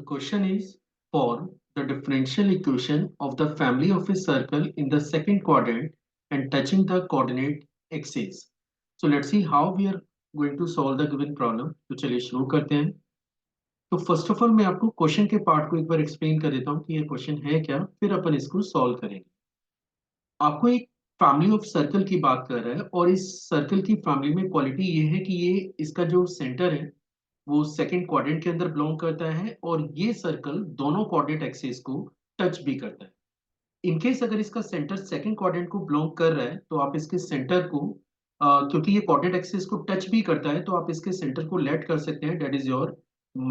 The question is for the differential equation of the family of a circle in the second quadrant and touching the coordinate axis. So let's see how we are going to solve the given problem. तो चलिए शुरू करते हैं. तो first of all मैं आपको question के part को एक बार एक्सप्लेन कर देता हूँ कि ये क्वेश्चन है क्या, फिर अपन इसको सॉल्व करेंगे. आपको एक फैमिली ऑफ सर्कल की बात कर रहा है और इस सर्कल की फैमिली में क्वालिटी ये है कि ये इसका जो सेंटर है वो सेकंड क्वाड्रेंट के अंदर बिलोंग करता है और ये सर्कल दोनों कोऑर्डिनेट एक्सिस को टच भी करता है. इनकेस अगर इसका सेंटर सेकंड क्वाड्रेंट को बिलोंग कर रहा है तो आप इसके सेंटर को क्योंकि ये कोऑर्डिनेट एक्सिस को टच भी करता है तो आप इसके सेंटर को लेट कर सकते हैं. That is your -a,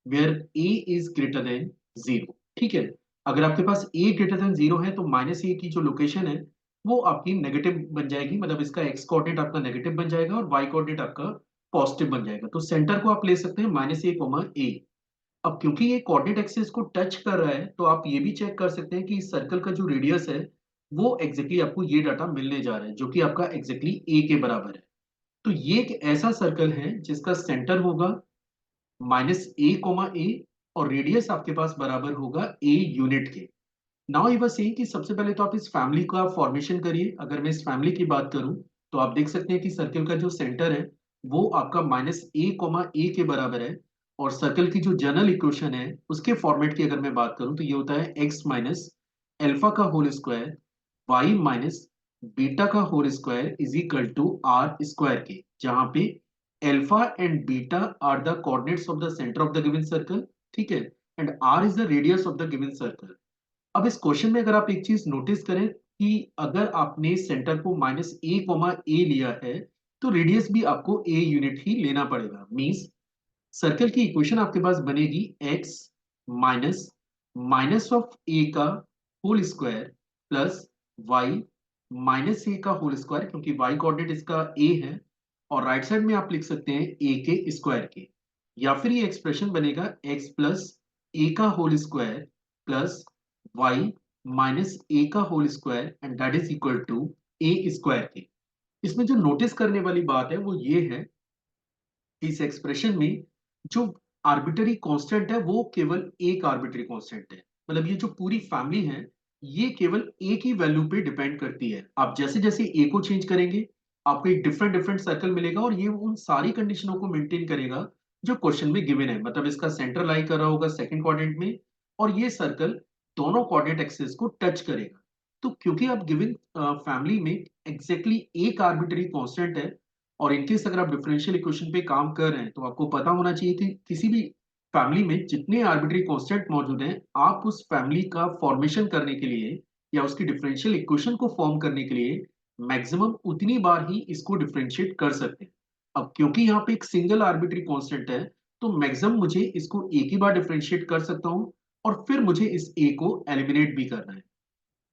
where a is greater than 0. ठीक है. अगर आपके पास a ग्रेटर देन 0 है तो -a की जो लोकेशन है वो आपकी नेगेटिव बन जाएगी. मतलब इसका x कोऑर्डिनेट आपका नेगेटिव बन जाएगा और y कोऑर्डिनेट आपका पॉजिटिव बन जाएगा. तो सेंटर को आप ले सकते हैं -a, a. अब क्योंकि ये कोऑर्डिनेट एक्सिस को टच कर रहा है तो आप ये भी चेक कर सकते हैं कि इस सर्कल का जो रेडियस है वो एग्जैक्टली आपको ये डाटा मिलने जा रहा है जो कि आपका एग्जैक्टली a के बराबर है. तो ये एक ऐसा सर्कल है जिसका सेंटर होगा -a, और रेडियस आपके पास बराबर होगा a यूनिट के. नाउ ये बस यही कि सबसे पहले तो आप इस फैमिली का फॉर्मेशन करिए. अगर मैं इस फैमिली की बात करूं तो आप देख सकते हैं कि सर्कल का जो सेंटर है वो आपका -a, के बराबर है. और सर्कल की जो जनरल इक्वेशन है उसके फॉर्मेट की अगर मैं बात करूं तो ये होता है x माइनस एल्फा का whole square y minus beta का whole square is equal to R square के, जहां पे alpha and beta are the coordinates of the centre of the given circle. ठीक है. And R is the radius of the given circle. अब इस question में अगर आप एक चीज नोटिस करें कि अगर आपने सेंटर को -a, लिया है तो रेडियस भी आपको a यूनिट ही लेना पड़ेगा. मींस सर्कल की इक्वेशन आपके पास बनेगी x minus minus of a का whole square plus y minus a का होल स्क्वायर, क्योंकि y कोऑर्डिनेट इसका a है, और राइट साइड में आप लिख सकते हैं a के स्क्वायर के. या फिर ये एक्सप्रेशन बनेगा x प्लस a का whole square plus y minus a का whole square and that is equal to a square के. इसमें जो नोटिस करने वाली बात है वो ये है कि इस एक्सप्रेशन में जो आर्बिट्ररी कांस्टेंट है वो केवल एक आर्बिट्ररी कांस्टेंट है. मतलब ये जो पूरी फैमिली है ये केवल एक ही वैल्यू पे डिपेंड करती है. आप जैसे जैसे ए को चेंज करेंगे आपको एक डिफरेंट डिफरेंट सर्कल मिलेगा और ये उन सारी कंडीशनों को मेंटेन करेगा जो क्वेश्चन में गिवन है. मतलब इसका सेंटर लाई कर रहा होगा सेकंड क्वाड्रेंट में और ये सर्कल दोनों कोऑर्डिनेट एक्सिस को टच करेगा. तो क्योंकि आप गिवन फैमिली में एग्जैक्टली एक आर्बिट्ररी कांस्टेंट है और इनकेस अगर आप डिफरेंशियल इक्वेशन पे काम कर रहे हैं तो आपको पता होना चाहिए कि किसी भी फैमिली में जितने आर्बिट्ररी कांस्टेंट मौजूद हैं आप उस फैमिली का फॉर्मेशन करने के लिए या उसकी डिफरेंशियल इक्वेशन को फॉर्म करने के लिए मैक्सिमम उतनी बार ही इसको डिफरेंशिएट कर सकते हैं. अब क्योंकि यहाँ पे एक सिंगल आर्बिट्ररी कांस्टेंट है तो मैक्सिमम मुझे इसको एक ही बार डिफरेंशिएट कर सकता हूँ और फिर मुझे इस ए को एलिमिनेट भी करना है.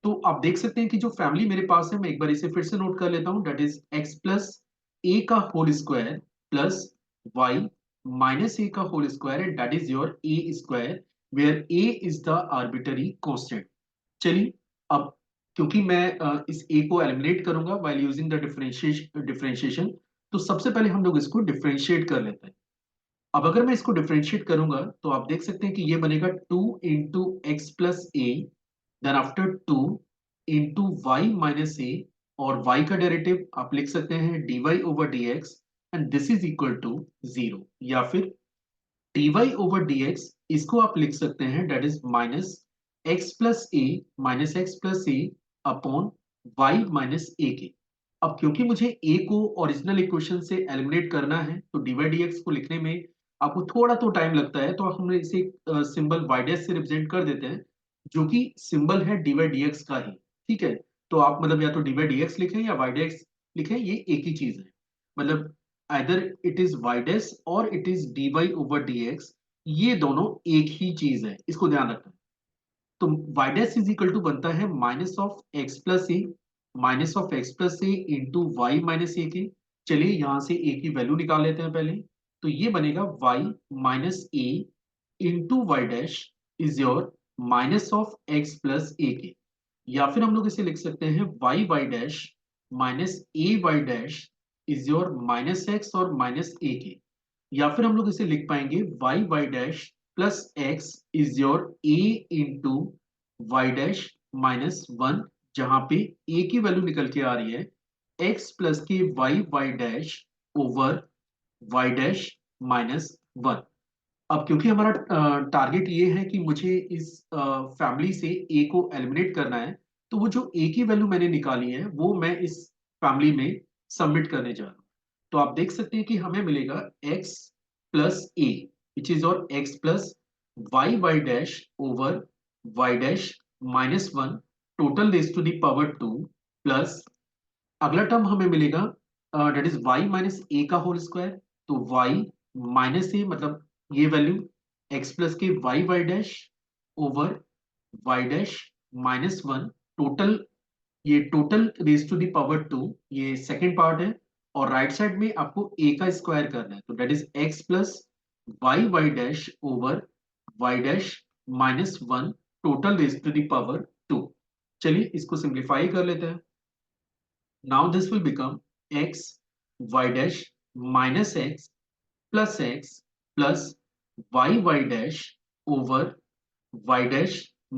तो आप देख सकते हैं कि जो फैमिली मेरे पास है मैं एक बार इसे फिर से नोट कर लेता हूं. That is x plus a का whole square plus y minus a का whole square and that is your a square where a is the arbitrary constant. चलिए अब क्योंकि मैं इस a को एलिमिनेट करूंगा व्हाइल यूजिंग द डिफरेंशिएशन तो सबसे पहले हम लोग इसको डिफरेंशिएट कर लेते हैं. अब अगर मैं इसको डिफरेंशिएट करूंगा तो आप देख सकते हैं कि ये बनेगा 2 into x plus a, then after 2 into y minus a, और y का डेरिवेटिव आप लिख सकते हैं dy over dx and this is equal to 0. या फिर dy ओवर dx इसको आप लिख सकते हैं that is minus x plus a upon y minus a के. अब क्योंकि मुझे a को ओरिजिनल इक्वेशन से एलिमिनेट करना है तो dy dx को लिखने में आपको थोड़ा तो टाइम लगता है, तो हम इसे सिंबल y डैश से रिप्रेजेंट कर देते हैं जो कि सिंबल है dy dx का ही. ठीक है. तो आप मतलब या तो dy dx लिखें या y डैश लिखें, ये एक ही चीज है. मतलब either it is y dash और it is dy over dx, ये दोनों एक ही चीज है, इसको ध्यान रखना. तो y dash is equal to बनता है minus of x plus a into y minus a के. चलिए यहां से a की वैल्यू निकाल लेते हैं पहले. तो ये बनेगा y minus a into y dash is your minus of x plus a के. या फिर हम लोग इसे लिख सकते हैं y y dash minus a y dash is your minus x और माइनस ए के. या फिर हम लोग इसे लिख पाएंगे y y dash plus x is your a into y dash minus one, जहां पे ए की वैल्यू निकल के आ रही है एक्स प्लस के y y dash over y dash minus one. अब क्योंकि हमारा टारगेट ये है कि मुझे इस फैमिली से ए को एलिमिनेट करना है, तो वो जो ए की वैल्यू मैंने निकाली है वो मैं इस फैमिली में सबमिट करने जा रहा हूँ। तो आप देख सकते हैं कि हमें मिलेगा x plus a which is और x plus y y dash over y dash minus one total raise to the power two, plus अगला टर्म हमें मिलेगा that is y minus a का होल स्क्वायर। तो y माइनस ए मतलब ये value x plus के y y dash over y dash minus one total, ये total raise to the power two, ये सेकेंड पार्ट है। और राइट साइड में आपको a का स्क्वायर करना है, तो that is x plus y y dash over y dash minus one total raise to the power two. चलिए इसको सिंप्लीफाई कर लेते हैं। Now this will become x y dash minus x plus y y dash over y dash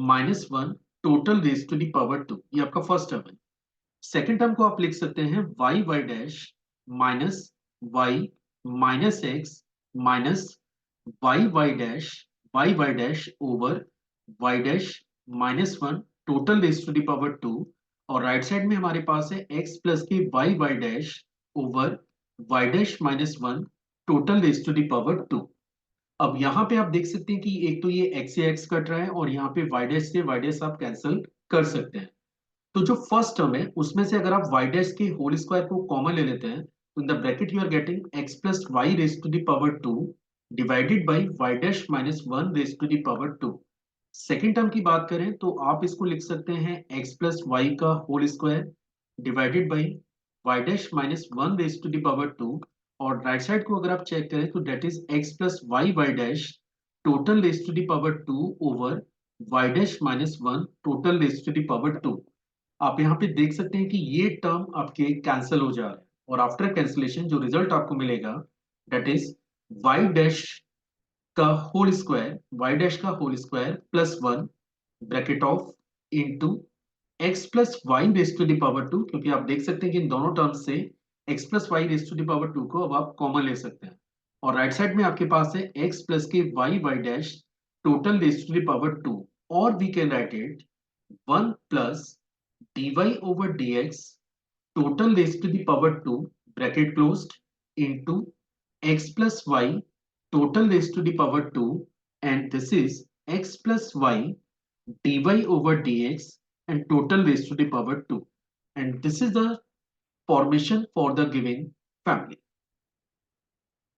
minus one total raise to the power two. ये आपका first term है। Second term को आप लिख सकते हैं y y dash minus y minus x minus y y dash over y dash minus one total raise to the power two. और right side में हमारे पास है x प्लस के y y dash over y dash minus one total raise to the power two. अब यहाँ पे आप देख सकते हैं कि एक तो ये x से x कट रहा है और यहाँ पे y डैश से y डैश आप कैंसिल कर सकते हैं। तो जो फर्स्ट टर्म है उसमें से अगर आप y डैश के होल स्क्वायर को कॉमन ले लेते हैं, तो in the bracket you are getting x plus y raise to the power two divided by y dash minus one raise to the power two. Second term की बात करें तो आप इसको लिख सकते हैं x प्लस वाई का whole square divided by y dash minus one raise to the power two. और राइट साइड को अगर आप चेक करें तो that is x plus y y dash total raise to the power two over y dash minus one total raise to the power two. आप यहाँ पे देख सकते हैं कि ये टर्म आपके कैंसिल हो जा रहे हैं और आफ्टर कैंसिलेशन जो रिजल्ट आपको मिलेगा डेट इज वाई डैश का होल स्क्वायर, वाई डैश का whole square plus one bracket of into x plus y raise to the power two, क्योंकि आप देख सकते हैं कि इन दोनों टर्म्स से x plus y raise to the power two को अब आप कॉमन ले सकते हैं। और राइट साइड में आपके पास है एक्स प्लस के y y dash total raise to the power two, और we can write it one plus dy over dx total raised to the power 2 bracket closed into x plus y total raised to the power 2, and this is x plus y dy over dx and total raised to the power 2, and this is the formation for the given family.